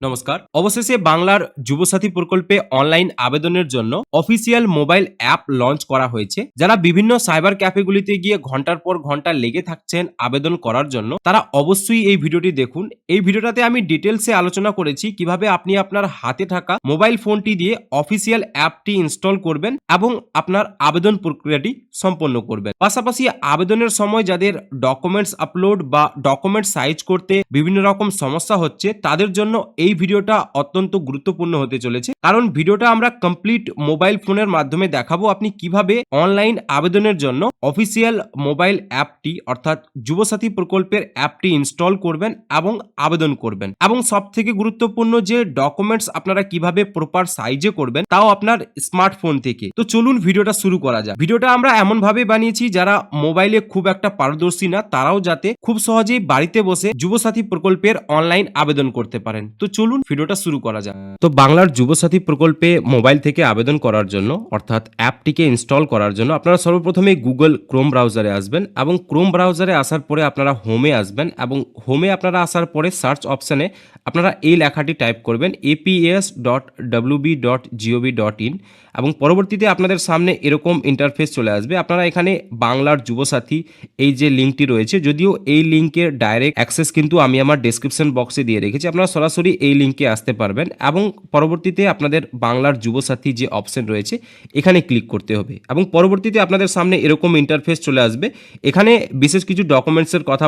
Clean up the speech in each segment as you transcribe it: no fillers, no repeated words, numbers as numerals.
নমস্কার। অবশেষে বাংলার যুবসাথী প্রকল্পে অনলাইন আবেদনের জন্য অফিসিয়াল মোবাইল অ্যাপ লঞ্চ করা হয়েছে। যারা বিভিন্ন সাইবার ক্যাফেগুলিতে গিয়ে ঘন্টার পর ঘন্টা লেগে থাকছেন আবেদন করার জন্য, তারা অবশ্যই এই ভিডিওটি দেখুন। এই ভিডিওটাতে আমি ডিটেলসে আলোচনা করেছি কিভাবে আপনি আপনার হাতে থাকা মোবাইল ফোনটি দিয়ে অফিসিয়াল অ্যাপটি ইনস্টল করবেন এবং আপনার আবেদন প্রক্রিয়াটি সম্পন্ন করবেন। পাশাপাশি আবেদনের সময় যাদের ডকুমেন্টস আপলোড বা ডকুমেন্ট সাইজ করতে বিভিন্ন রকম সমস্যা হচ্ছে, তাদের জন্য এই ভিডিওটা অত্যন্ত গুরুত্বপূর্ণ হতে চলেছে। কারণ ভিডিওটা আমরা কমপ্লিট মোবাইল ফোনের মাধ্যমে দেখাবো আপনি কিভাবে অনলাইন আবেদনের জন্য অফিসিয়াল মোবাইল অ্যাপটি অর্থাৎ যুবসাথী প্রকল্পের অ্যাপটি ইনস্টল করবেন এবং আবেদন করবেন, এবং সবথেকে গুরুত্বপূর্ণ যে ডকুমেন্টস আপনারা কিভাবে প্রপার সাইজে করবেন, তাও আপনার স্মার্টফোন থেকে। তো চলুন ভিডিওটা শুরু করা যাক। ভিডিওটা আমরা এমন ভাবে বানিয়েছি যারা মোবাইলে খুব একটা পারদর্শী না, তারাও যাতে খুব সহজেই বাড়িতে বসে যুবসাথী প্রকল্পের অনলাইন আবেদন করতে পারেন। তো চলুন ভিডিওটা শুরু করা যাক। তো বাংলার যুবসাথী প্রকল্পে মোবাইল থেকে আবেদন করার জন্য অর্থাৎ অ্যাপটিকে ইনস্টল করার জন্য আপনারা সর্বপ্রথমে গুগল ক্রোম ব্রাউজারে আসবেন, এবং ক্রোম ব্রাউজারে আসার পরে আপনারা হোমে আসবেন, এবং হোমে আপনারা আসার পরে সার্চ অপশানে আপনারা এই লেখাটি টাইপ করবেন aps.wb.gov.in, এবং পরবর্তীতে আপনাদের সামনে এরকম ইন্টারফেস চলে আসবে। আপনারা এখানে বাংলার যুবসাথী এই যে লিঙ্কটি রয়েছে, যদিও এই লিঙ্কের ডাইরেক্ট অ্যাক্সেস কিন্তু আমি আমার ডেসক্রিপশন বক্সে দিয়ে রেখেছি, আপনারা সরাসরি এই লিঙ্কে আসতে পারবেন, এবং পরবর্তীতে আপনাদের বাংলার যুবসাথী যে অপশন রয়েছে এখানে ক্লিক করতে হবে, এবং পরবর্তীতে আপনাদের সামনে এরকম ইন্টারফেস চলে আসবে। এখানে বিশেষ কিছু ডকুমেন্টসের কথা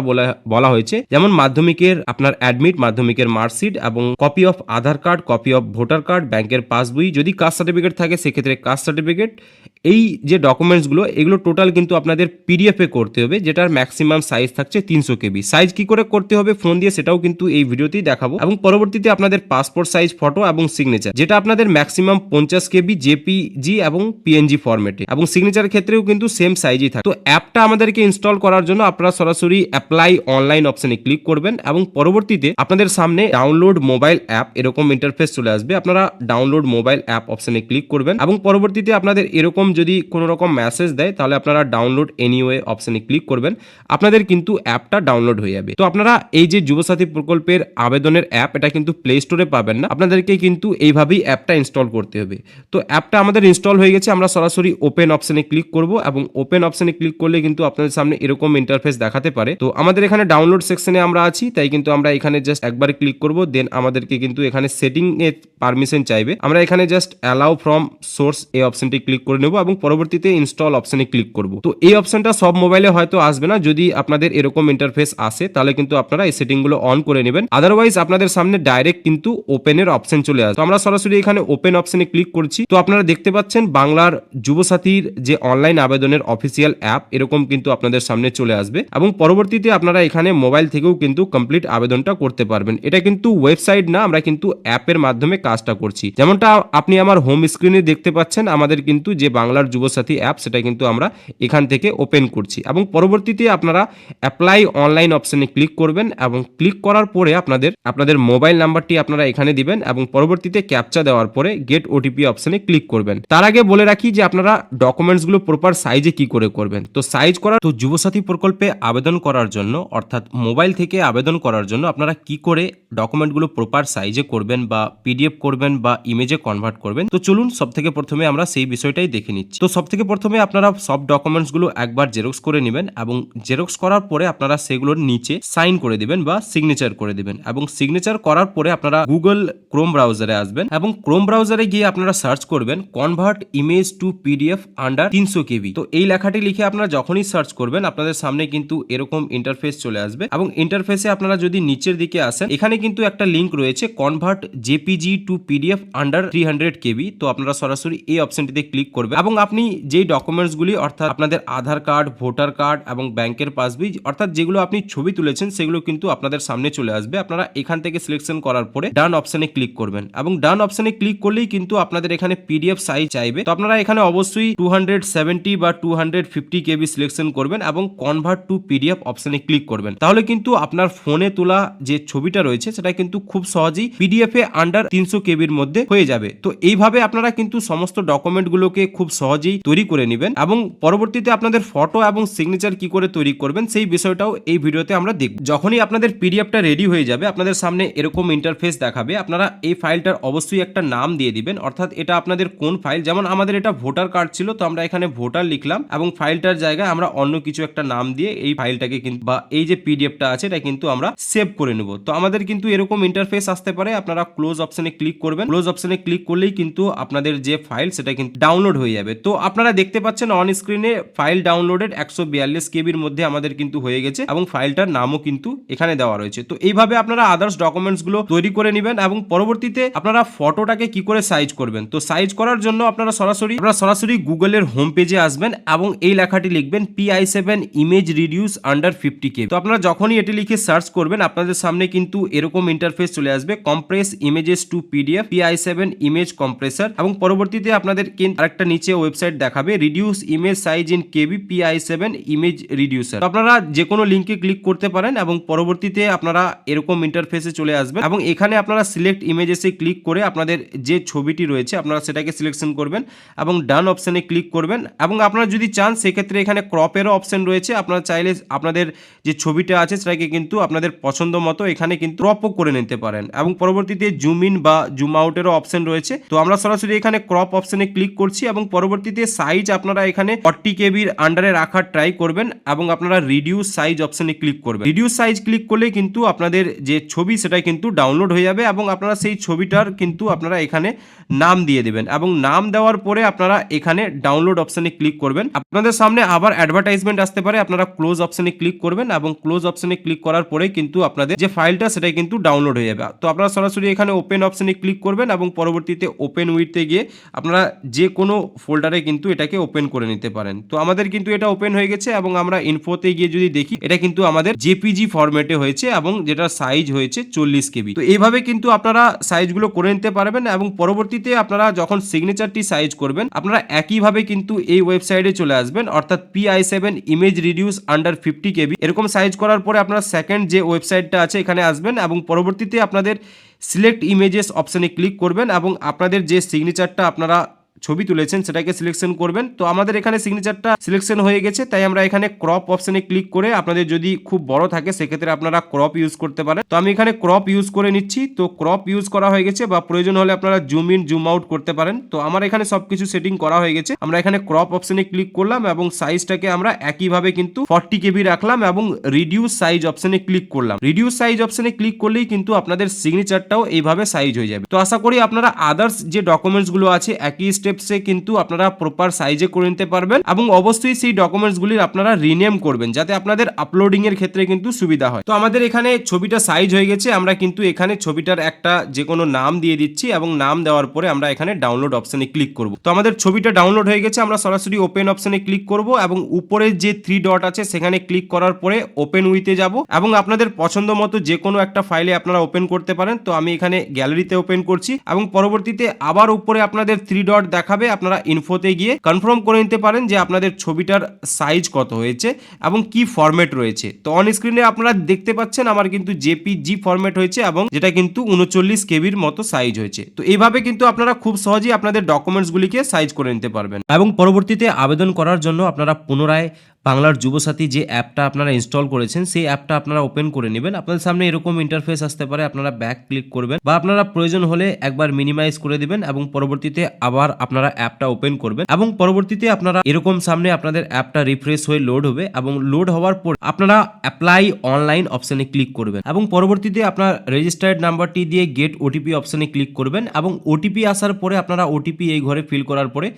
বলা হয়েছে, যেমন মাধ্যমিকের আপনার অ্যাডমিট, মাধ্যমিকের মার্কশিট, এবং copy of Aadhaar card, copy of voter card, ব্যাংকের পাসবই, যদি কাস্ট সার্টিফিকেট থাকে সেক্ষেত্রে কাস্ট সার্টিফিকেট। এই যে ডকুমেন্টসগুলো এগুলো টোটাল কিন্তু আপনাদের পিডিএফে করতে হবে, যেটার ম্যাক্সিমাম সাইজ থাকছে 300 কেবি। সাইজ কি করে করতে হবে ফোন দিয়ে সেটাও কিন্তু এই ভিডিওতেই দেখাবো, এবং পরবর্তীতে আপনাদের পাসপোর্ট সাইজ ফটো এবং সিগনেচার, যেটা আপনাদের ম্যাক্সিমাম 50 কেবি জেপিজি এবং পিএনজি ফরম্যাটে, এবং সিগনেচার ক্ষেত্রেও কিন্তু সেম সাইজই থাকে। তো অ্যাপটা আমাদেরকে ইনস্টল করার জন্য আপনারা সরাসরি অ্যাপ্লাই অনলাইন অপশনে ক্লিক করবেন, এবং পরবর্তীতে আপনাদের সামনে ডাউনলোড মোবাইল অ্যাপ এরকম ইন্টারফেস চলে আসবে। আপনারা ডাউনলোড মোবাইল অ্যাপ অপশনে ক্লিক করবেন, এবং পরবর্তীতে আপনাদের এরকম যদি কোনো রকম মেসেজ দেয় তাহলে আপনারা ডাউনলোড এনিওয়ে অপশনে ক্লিক করবেন, আপনাদের কিন্তু অ্যাপটা ডাউনলোড হয়ে যাবে। তো আপনারা এই যে যুবসাথী প্রকল্পের আবেদনের অ্যাপ, এটা কিন্তু প্লে স্টোরে পাবেন না, আপনাদেরকে কিন্তু এইভাবেই অ্যাপটা ইনস্টল করতে হবে। তো অ্যাপটা আমাদের ইনস্টল হয়ে গেছে, আমরা সরাসরি ওপেন অপশনে ক্লিক করব, এবং ওপেন অপশনে ক্লিক করলে কিন্তু আপনাদের সামনে এরকম ইন্টারফেস দেখাতে পারে। তো আমাদের এখানে ডাউনলোড সেকশনে আমরা আছি, তাই কিন্তু আমরা এখানে জাস্ট একবার ক্লিক করব, দেন আমাদেরকে কিন্তু এখানে সেটিং এ পারমিশন চাইবে, আমরা এখানে জাস্ট অ্যালাউ ফ্রম সোর্স এই অপশনটি ক্লিক করে নেব, এবং পরবর্তীতে ইনস্টল অপশনে ক্লিক করব। তো এই অপশনটা সব মোবাইলে হয়তো আসবে না, যদি আপনাদের এরকম ইন্টারফেস আসে তাহলে কিন্তু আপনারা এই সেটিংগুলো অন করে নেবেন, আদারওয়াইজ আপনাদের সামনে ডাইরেক্ট কিন্তু ওপেনের অপশন চলে আসবে। তো আমরা সরাসরি এখানে ওপেন অপশনে ক্লিক করছি। তো আপনারা দেখতে পাচ্ছেন বাংলার যুবসাথীর যে অনলাইন আবেদনের অফিসিয়াল অ্যাপ এরকম কিন্তু আপনাদের সামনে চলে আসবে, এবং পরবর্তীতে আপনারা এখানে মোবাইল থেকেও কিন্তু কমপ্লিট আবেদনটা করতে পারবেন। এটা কিন্তু ওয়েবসাইট না, আমরা কিন্তু অ্যাপের মাধ্যমে কাজটা করছি। যেমনটা আপনি আমার হোম স্ক্রিনে দেখতে পাচ্ছেন, আমাদের কিন্তু যে বাংলার যুবসাথী অ্যাপ সেটা কিন্তু আমরা এখান থেকে ওপেন করছি, এবং পরবর্তীতে আপনারা অ্যাপ্লাই অনলাইন অপশনে ক্লিক করবেন, এবং ক্লিক করার পরে আপনাদের মোবাইল নাম্বারটি আপনারা এখানে দিবেন, এবং পরবর্তীতে ক্যাপচা দেওয়ার পরে গেট ওটিপি অপশনে ক্লিক করবেন। তার আগে বলে রাখি যে আপনারা ডকুমেন্টসগুলো প্রপার সাইজে কি করে করবেন। তো সাইজ করার তো যুবসাথী প্রকল্পে আবেদন করার জন্য অর্থাৎ মোবাইল থেকে আবেদন করার জন্য আপনারা কি করে ডকুমেন্টগুলো প্রপার সাইজে করবেন, বা পিডিএফ করবেন, বা ইমেজে কনভার্ট করবেন। তো চলুন সবথেকে প্রথমে আমরা সেই বিষয়টাই দেখে নিচ্ছি। তো সবথেকে প্রথমে আপনারা সব ডকুমেন্টসগুলো একবার জেরক্স করে নেবেন, এবং জেরক্স করার পরে আপনারা সেগুলোর নিচে সাইন করে দিবেন বা সিগনেচার করে দিবেন, এবং সিগনেচার করার পরে আপনারা গুগল ক্রোম ব্রাউজারে আসবেন, এবং ক্রোম ব্রাউজারে গিয়ে আপনারা সার্চ করবেন convert image to PDF under 300 কেবি। তো এই লেখাটি লিখে আপনারা যখনই সার্চ করবেন আপনাদের সামনে কিন্তু এরকম ইন্টারফেস চলে আসবে, এবং ইন্টারফেসে আপনারা যদি নিচের দিকে আসেন এখানে কিন্তু একটা লিঙ্ক রয়েছে convert JPG two PDF under 300 কেবি। তো আপনারা সরাসরি এই অপশনটিতে ক্লিক করবেন, এবং আপনি যেই ডকুমেন্টসগুলি অর্থাৎ আপনাদের আধার কার্ড, ভোটার কার্ড এবং ব্যাংকের পাসবই অর্থাৎ যেগুলো আপনি ছবি তুলেছেন সেগুলো কিন্তু আপনাদের সামনে চলে আসবে। আপনারা এখান থেকে সিলেকশন করার পরে ডান অপশনে ক্লিক করবেন, এবং ডান অপশনে ক্লিক করলেই কিন্তু আপনাদের এখানে পিডিএফ সাইজ চাইবে। তো আপনারা এখানে অবশ্যই 270 বা 250 কেবি সিলেকশন করবেন, এবং কনভার্ট টু পিডিএফ অপশনে ক্লিক করবেন। তাহলে কিন্তু আপনার ফোনে তোলা যে ছবিটা রয়েছে সেটা কিন্তু খুব সহজেই পিডিএফ এ আন্ডার 300 কেবির মধ্যে হয়ে যাবে। তো এইভাবে আপনারা কিন্তু সমস্ত ডকুমেন্টগুলোকে খুব সহজেই তৈরি করে নেবেন এবং পরবর্তীতে আপনাদের ফটো এবং সিগনেচার কি করে তৈরি করবেন সেই বিষয়টাও এই ভিডিওতে আমরা দেখব। যখনই আপনাদের পিডিএফটা রেডি হয়ে যাবে আপনাদের সামনে এরকম ইন্টারফেস দেখাবে। আপনারা এই ফাইলটার অবশ্যই একটা নাম দিয়ে দিবেন, অর্থাৎ এটা আপনাদের কোন ফাইল। যেমন আমাদের এটা ভোটার কার্ড ছিল, তো আমরা এখানে ভোটার লিখলাম এবং ফাইলটার জায়গায় আমরা অন্য কিছু একটা নাম দিয়ে এই ফাইলটাকে কিন্তু বা এই যে পিডিএফটা আছে এটা কিন্তু আমরা সেভ করে নেব। তো আমাদের কিন্তু এরকম ইন্টারফেস আসতে পারে। আপনারা ক্লোজ অপশনে ক্লিক করবেন। ক্লোজ অপশনে ক্লিক করলেই কিন্তু আপনাদের যে ফাইল সেটা কিন্তু ডাউনলোড হয়ে যাবে। তো আপনারা দেখতে পাচ্ছেন অন স্ক্রিনে ফাইল ডাউনলোডেড 142 কেবির মধ্যে আমাদের কিন্তু হয়ে গেছে এবং ফাইলটার নামও কিন্তু এখানে দেওয়া রয়েছে। তো এইভাবে আপনারা আদার্স ডকুমেন্টস গুলো তৈরি করে নেবেন এবং পরবর্তীতে আপনারা ফটোটাকে কি করে সাইজ করবেন। তো সাইজ করার জন্য আপনারা সরাসরি গুগলের হোম পেজে আসবেন এবং এই লেখাটি লিখবেন PI7 image reduce under 50 KB। তো আপনারা যখনই এটি লিখে সার্চ করবেন আপনাদের সামনে কিন্তু এরকম ইন্টারফেস চলে আসবে, compress images to PDF PI7 image compressor, এবং পরবর্তীতে আপনাদের কিন্তু আরেকটা নিচে ওয়েবসাইট দেখাবে reduce image size in KB PI7 image reducer. তো আপনারা যে কোনো লিংকে ক্লিক করতে পারেন এবং পরবর্তীতে আপনারা এরকম ইন্টারফেসে চলে আসবেন এবং এখানে আপনারা সিলেক্ট ইমেজেসে ক্লিক করে আপনাদের যে ছবিটি রয়েছে আপনারা সেটাকে সিলেকশন করবেন এবং ডান অপশনে ক্লিক করবেন। এবং আপনারা যদি চান সেক্ষেত্রে এখানে ক্রপেরও অপশন রয়েছে। আপনারা চাইলে আপনাদের যে ছবিটা আছে সেটাকে কিন্তু আপনাদের পছন্দ মতো এখানে কিন্তু ক্রপও করে নিতে পারেন এবং পরবর্তীতে জুম ইন বা জুম আউটেরও অপশন রয়েছে। তো আমরা সরাসরি এখানে ক্রপ অপশনে ক্লিক করছি এবং পরবর্তীতে সাইজ আপনারা এখানে 40 কেবির আন্ডারে রাখার ট্রাই করবেন এবং আপনারা রিডিউস সাইজ অপশনে ক্লিক করবেন। রিডিউস সাইজ ক্লিক করলে কিন্তু আপনাদের যে ছবি সেটা কিন্তু ডাউনলোড হয়ে যাবে এবং আপনারা সেই ছবিটার কিন্তু আপনারা এখানে নাম দিয়ে দেবেন এবং নাম দেওয়ার পরে আপনারা এখানে ডাউনলোড অপশনে ক্লিক করবেন। আপনাদের সামনে আবার অ্যাডভার্টাইজমেন্ট আসতে পারে, আপনারা ক্লোজ অপশনে ক্লিক করবেন এবং ক্লোজ অপশনে ক্লিক করার পরে কিন্তু আপনাদের যে ফাইলটা সেটা কিন্তু ডাউনলোড হয়ে যাবে। তো আপনারা সরাসরি এখানে ওপেন অপশনে ক্লিক করবেন এবং পরবর্তীতে ওপেন উইথে গিয়ে আপনারা যে কোনো ফোল্ডারে কিন্তু এটাকে ওপেন করে নিতে পারেন। তো আমাদের কিন্তু এটা ওপেন হয়ে গেছে এবং আমরা ইনফোতে গিয়ে যদি দেখি এটা কিন্তু আমাদের জেপিজি ফরম্যাটে হয়েছে এবং যেটা সাইজ হয়েছে 40 KB। তো এইভাবে কিন্তু আপনারা সাইজগুলো করে নিতে পারবেন এবং পরবর্তীতে আপনারা যখন সিগনেচারটি সাইজ করবেন আপনারা একইভাবে কিন্তু এই ওয়েবসাইটে চলে আসবেন, অর্থাৎ PI7 image reduce under 50 KB এরকম সাইজ করার পরে আপনারা সেকেন্ড যে ওয়েবসাইটটা আছে এখানে আসবেন এবং পরবর্তীতে আপনাদের সিলেক্ট ইমেজেস অপশনে ক্লিক করবেন এবং আপনাদের যে সিগনেচারটা আপনারা ছবি তুলেছেন সেটাকে সিলেকশন করবেন। তো আমাদের এখানে সিগনেচারটা সিলেকশন হয়ে গেছে, তাই আমরা এখানে ক্রপ অপশনে ক্লিক করে আপনাদের যদি খুব বড় থাকে সেক্ষেত্রে আপনারা ক্রপ ইউজ করতে পারেন। তো আমি এখানে ক্রপ ইউজ করে নিচ্ছি। তো ক্রপ ইউজ করা হয়ে গেছে বা প্রয়োজন হলে আপনারা জুম ইন জুম আউট করতে পারেন। তো আমার এখানে সবকিছু সেটিং করা হয়ে গেছে। আমরা এখানে ক্রপ অপশনে ক্লিক করলাম এবং সাইজটাকে আমরা একইভাবে কিন্তু 40 KB রাখলাম এবং রিডিউস সাইজ অপশনে ক্লিক করলাম। রিডিউস সাইজ অপশনে ক্লিক করলেই কিন্তু আপনাদের সিগনেচারটাও এইভাবে সাইজ হয়ে যাবে। তো আশা করি আপনারা আদার্স যে ডকুমেন্টস গুলো আছে একই স্টেপসে কিন্তু আপনারা প্রপার সাইজে করে নিতে পারবেন এবং অবশ্যই সেই ডকুমেন্টসগুলির আপনারা রিনেম করবেন যাতে আপনাদের আপলোডিং এর ক্ষেত্রে কিন্তু সুবিধা হয়। তো আমাদের এখানে ছবিটা সাইজ হয়ে গেছে, আমরা কিন্তু এখানে ছবিটার একটা যে কোনো নাম দিয়ে দিচ্ছি এবং নাম দেওয়ার পরে আমরা এখানে ডাউনলোড অপশনে ক্লিক করব। তো আমাদের ছবিটা ডাউনলোড হয়ে গেছে, আমরা সরাসরি ওপেন অপশনে ক্লিক করব এবং উপরে যে 3 ডট আছে সেখানে ক্লিক করার পরে ওপেন উইথে যাব এবং আপনাদের পছন্দ মতো যে কোনো একটা ফাইলে আপনারা ওপেন করতে পারেন। তো আমি এখানে গ্যালারিতে ওপেন করছি এবং পরবর্তীতে আবার উপরে আপনাদের 3 ডট দেখাবে, আপনারা ইনফোতে গিয়ে কনফার্ম করে নিতে পারেন যে আপনাদের ছবিটার সাইজ কত হয়েছে এবং কি ফরম্যাট রয়েছে। তো অন স্ক্রিনে আপনারা দেখতে পাচ্ছেন আমার কিন্তু জেপিজি ফরম্যাট হয়েছে এবং যেটা কিন্তু 39 কেবির মতো সাইজ হয়েছে। তো এইভাবে কিন্তু আপনারা খুব সহজেই আপনাদের ডকুমেন্টসগুলিকে সাইজ করে নিতে পারবেন এবং পরবর্তীতে আবেদন করার জন্য আপনারা পুনরায় বাংলার যুবসাথী যে অ্যাপটা আপনারা ইনস্টল করেছেন সেই অ্যাপটা আপনারা ওপেন করে নেবেন। আপনাদের সামনে এরকম ইন্টারফেস আসতে পারে, আপনারা ব্যাক ক্লিক করবেন বা আপনারা প্রয়োজন হলে একবার মিনিমাইজ করে দিবেন এবং পরবর্তীতে আবার আপনারা অ্যাপটা ওপেন করবেন এবং পরবর্তীতে আপনারা এরকম সামনে আপনাদের অ্যাপটা রিফ্রেশ হয়ে লোড হবে এবং লোড হওয়ার পর আপনারা অ্যাপ্লাই অনলাইন অপশনে ক্লিক করবেন এবং পরবর্তীতে আপনার রেজিস্টার্ড নাম্বারটি দিয়ে গেট ওটিপি অপশনে ক্লিক করবেন এবং ওটিপি আসার পরে আপনারা ওটিপি এই ঘরে ফিল করার পরে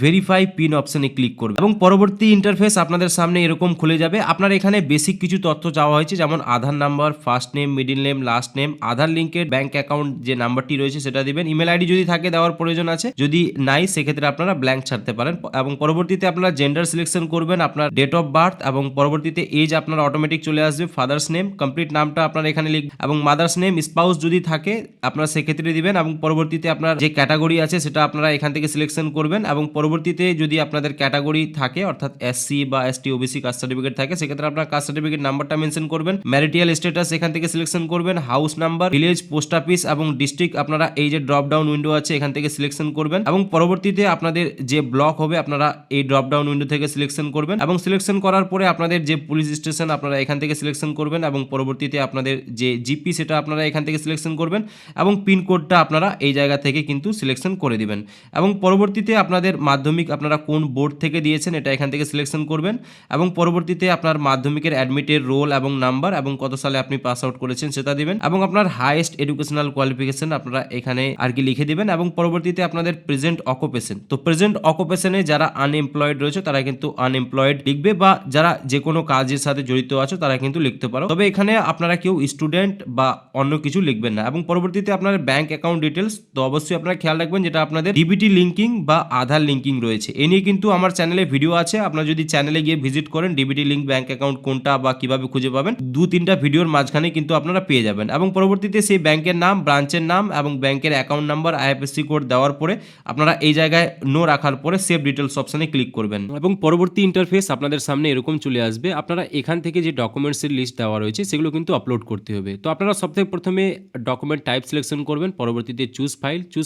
ভেরিফাই পিন অপশনে ক্লিক করবেন এবং পরবর্তী ইন্টারফেস আপনাদের সামনে এরকম খুলে যাবে। আপনার এখানে বেসিক কিছু তথ্য চাওয়া হয়েছে, যেমন Aadhaar number, first name, middle name, last name, Aadhaar লিঙ্কের ব্যাংক অ্যাকাউন্ট যে নাম্বারটি রয়েছে সেটা দিবেন, ইমেল আইডি যদি থাকে দেওয়ার প্রয়োজন আছে, যদি নাই সেক্ষেত্রে আপনারা ব্ল্যাঙ্ক ছাড়তে পারেন এবং পরবর্তীতে আপনারা জেন্ডার সিলেকশন করবেন, আপনার ডেট অফ বার্থ এবং পরবর্তীতে এজ আপনার অটোমেটিক চলে আসবে, ফাদার্স নেম, কমপ্লিট নামটা আপনার এখানে লিখবেন এবং মাদার্স নেম, স্পাউস যদি থাকে আপনারা সেক্ষেত্রে দিবেন এবং পরবর্তীতে আপনার যে ক্যাটাগরি আছে সেটা আপনারা এখান থেকে সিলেকশন করবেন এবং পরবর্তীতে যদি আপনাদের ক্যাটাগরি থাকে অর্থাৎ SC বা ST ST OBC caste certificate থাকে সেক্ষেত্রে আপনার কাস্ট সার্টিফিকেট নাম্বারটা মেনশন করবেন, ম্যারিটাল স্ট্যাটাস এখান থেকে সিলেকশন করবেন, house number, village, post office এবং ডিস্ট্রিক্ট আপনারা এই যে ড্রপ ডাউন উইন্ডো আছে এখান থেকে সিলেকশন করবেন এবং পরবর্তীতে আপনাদের যে ব্লক হবে আপনারা এই ড্রপ ডাউন উইন্ডো থেকে সিলেকশন করবেন এবং সিলেকশন করার পরে আপনাদের যে পুলিশ স্টেশন আপনারা এখান থেকে সিলেকশন করবেন এবং পরবর্তীতে আপনাদের যে জিপি সেটা আপনারা এখান থেকে সিলেকশন করবেন এবং পিনকোডটা আপনারা এই জায়গা থেকে কিন্তু সিলেকশন করে দিবেন এবং পরবর্তীতে আপনাদের মাধ্যমিক আপনারা কোন বোর্ড থেকে দিয়েছেন এটা এখান থেকে সিলেকশন করবেন এবং পরবর্তীতে আপনার মাধ্যমিকের অ্যাডমিটের রোল এবং নাম্বার এবং কত সালে আপনি পাস আউট করেছেন সেটা দিবেন এবং আপনার হাইয়েস্ট এডুকেশনাল কোয়ালিফিকেশন আপনারা এখানে আর কি লিখে দিবেন এবং পরবর্তীতে আপনাদের প্রেজেন্ট অকুপেশন, তো প্রেজেন্ট অকুপেশনে যারা আনএমপ্লয়েড রয়েছে তারা কিন্তু আনএমপ্লয়েড লিখবে বা যারা যে কোনো কাজের সাথে জড়িত আছে তারা কিন্তু লিখতে পারো, তবে এখানে আপনারা কেউ স্টুডেন্ট বা অন্য কিছু লিখবেন না এবং পরবর্তীতে আপনার ব্যাংক অ্যাকাউন্ট ডিটেলস, তো অবশ্যই আপনারা খেয়াল রাখবেন যেটা আপনাদের ডিবিটি লিঙ্কিং বা আধার লিঙ্কিং রয়েছে এ নিয়ে কিন্তু আমার চ্যানেলে ভিডিও আছে, আপনারা যদি চ্যানেলে গিয়ে ভিজিট করেন ডিবিটি লিঙ্ক ব্যাংক অ্যাকাউন্ট কোনটা বা কিভাবে খুঁজে পাবেন 2-3টা ভিডিওর মাঝখানে কিন্তু আপনারা পেয়ে যাবেন এবং পরবর্তীতে সেই ব্যাংকের নাম, ব্রাঞ্চের নাম এবং ব্যাংকের অ্যাকাউন্ট নাম্বার, আইএফএসসি কোড দেওয়ার পরে আপনারা এই জায়গায় নো রাখার পরে সেভ ডিটেলস অপশনে ক্লিক করবেন এবং পরবর্তী ইন্টারফেস আপনাদের সামনে এরকম চলে আসবে। আপনারা এখান থেকে যে ডকুমেন্টসের লিস্ট দেওয়া রয়েছে সেগুলো কিন্তু আপলোড করতে হবে, তো আপনারা সবথেকে প্রথমে ডকুমেন্ট টাইপ সিলেকশন করবেন, পরবর্তীতে চুজ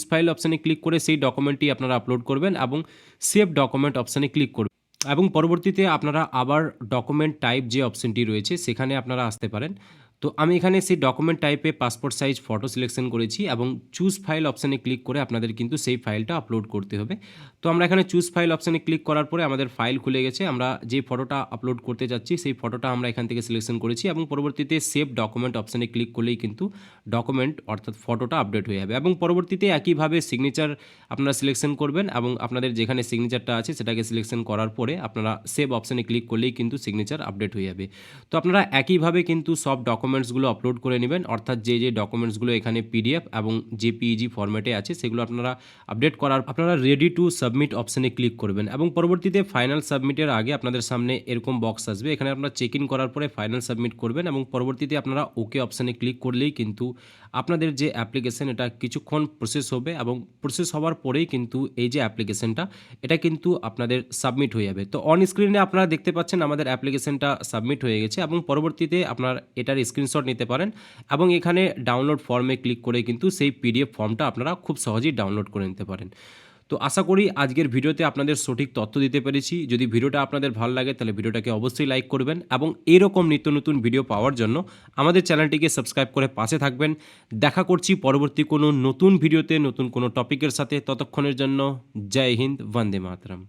ফাইল অপশনে ক্লিক করে সেই ডকুমেন্টটি আপনারা আপলোড করবেন এবং সেভ ডকুমেন্ট অপশনে ক্লিক করবেন এবং পরবর্তীতে আপনারা আবার ডকুমেন্ট টাইপ যে অপশনটি রয়েছে সেখানে আপনারা আসতে পারেন। তো আমি এখানে সেই ডকুমেন্ট টাইপে পাসপোর্ট সাইজ ফটো সিলেকশন করেছি এবং চুজ ফাইল অপশানে ক্লিক করে আপনাদের কিন্তু সেই ফাইলটা আপলোড করতে হবে। তো আমরা এখানে চুজ ফাইল অপশানে ক্লিক করার পরে আমাদের ফাইল খুলে গেছে, আমরা যে ফটোটা আপলোড করতে যাচ্ছি সেই ফটোটা আমরা এখান থেকে সিলেকশন করেছি এবং পরবর্তীতে সেভ ডকুমেন্ট অপশানে ক্লিক করলেই কিন্তু ডকুমেন্ট অর্থাৎ ফটোটা আপডেট হয়ে যাবে এবং পরবর্তীতে একইভাবে সিগনেচার আপনারা সিলেকশন করবেন এবং আপনাদের যেখানে সিগনেচারটা আছে সেটাকে সিলেকশন করার পরে আপনারা সেভ অপশানে ক্লিক করলেই কিন্তু সিগনেচার আপডেট হয়ে যাবে। তো আপনারা একইভাবে কিন্তু সব ডকুমেন্টসগুলো আপলোড করে নেবেন, অর্থাৎ যে ডকুমেন্টসগুলো এখানে পিডিএফ এবং জেপিইজি ফরম্যাটে আছে সেগুলো আপনারা আপডেট করার আপনারা রেডি টু সাবমিট অপশানে ক্লিক করবেন এবং পরবর্তীতে ফাইনাল সাবমিটের আগে আপনাদের সামনে এরকম বক্স আসবে, এখানে আপনারা চেক ইন করার পরে ফাইনাল সাবমিট করবেন এবং পরবর্তীতে আপনারা ওকে অপশানে ক্লিক করলেই কিন্তু আপনাদের যে অ্যাপ্লিকেশন এটা কিছুক্ষণ প্রসেস হবে এবং প্রসেস হওয়ার পরেই কিন্তু এই যে অ্যাপ্লিকেশনটা এটা কিন্তু আপনাদের সাবমিট হয়ে যাবে। তো অন স্ক্রিনে আপনারা দেখতে পাচ্ছেন আমাদের অ্যাপ্লিকেশনটা সাবমিট হয়ে গেছে এবং পরবর্তীতে আপনার এটার স্ক্রিনশট নিতে পারেন এবং এখানে ডাউনলোড ফর্মে ক্লিক করে কিন্তু সেই পিডিএফ ফর্মটা আপনারা খুব সহজেই ডাউনলোড করে নিতে পারেন। তো আশা করি আজকের ভিডিওতে আপনাদের সঠিক তথ্য দিতে পেরেছি। যদি ভিডিওটা আপনাদের ভালো লাগে তাহলে ভিডিওটাকে অবশ্যই লাইক করবেন এবং এরকম নিত্য নতুন ভিডিও পাওয়ার জন্য আমাদের চ্যানেলটিকে সাবস্ক্রাইব করে পাশে থাকবেন। দেখা করছি পরবর্তী কোনো নতুন ভিডিওতে নতুন কোনো টপিকের সাথে, ততক্ষণের জন্য জয় হিন্দ, বন্দে মাতরম।